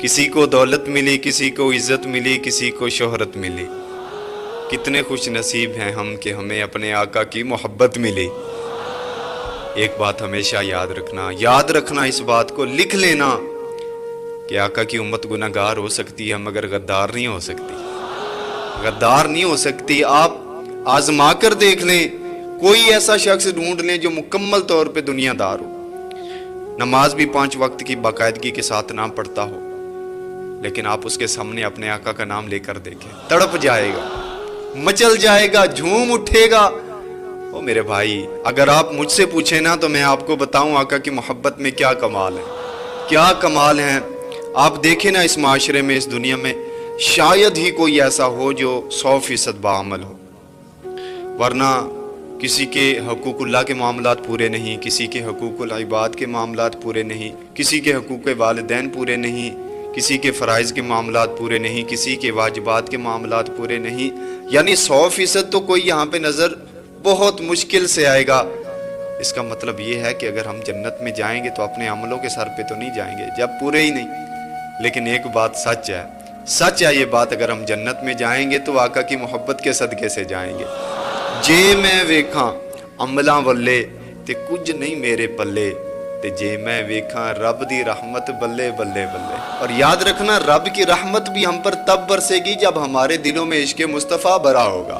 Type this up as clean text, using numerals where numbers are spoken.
کسی کو دولت ملی، کسی کو عزت ملی، کسی کو شہرت ملی، کتنے خوش نصیب ہیں ہم کہ ہمیں اپنے آقا کی محبت ملی۔ ایک بات ہمیشہ یاد رکھنا اس بات کو، لکھ لینا کہ آقا کی امت گناہگار ہو سکتی ہے مگر غدار نہیں ہو سکتی، غدار نہیں ہو سکتی۔ آپ آزما کر دیکھ لیں، کوئی ایسا شخص ڈھونڈ لیں جو مکمل طور پہ دنیا دار ہو، نماز بھی 5 وقت کی باقاعدگی کے ساتھ نہ پڑھتا ہو، لیکن آپ اس کے سامنے اپنے آقا کا نام لے کر دیکھیں، تڑپ جائے گا، مچل جائے گا، جھوم اٹھے گا۔ او میرے بھائی، اگر آپ مجھ سے پوچھیں نا تو میں آپ کو بتاؤں آقا کی محبت میں کیا کمال ہے، کیا کمال ہیں۔ آپ دیکھیں نا اس معاشرے میں، اس دنیا میں شاید ہی کوئی ایسا ہو جو 100% باعمل ہو، ورنہ کسی کے حقوق اللہ کے معاملات پورے نہیں، کسی کے حقوق العباد کے معاملات پورے نہیں، کسی کے حقوق والدین پورے نہیں، کسی کے فرائض کے معاملات پورے نہیں، کسی کے واجبات کے معاملات پورے نہیں، یعنی 100% تو کوئی یہاں پہ نظر بہت مشکل سے آئے گا۔ اس کا مطلب یہ ہے کہ اگر ہم جنت میں جائیں گے تو اپنے عملوں کے سر پہ تو نہیں جائیں گے جب پورے ہی نہیں، لیکن ایک بات سچ ہے یہ بات، اگر ہم جنت میں جائیں گے تو آقا کی محبت کے صدقے سے جائیں گے۔ جے میں ویکھاں عملاں والے تے کچھ نہیں میرے پلے، تے جے میں ویکھاں رب دی رحمت بلے بلے بلے۔ اور یاد رکھنا، رب کی رحمت بھی ہم پر تب برسے گی جب ہمارے دلوں میں عشق مصطفیٰ بھرا ہوگا۔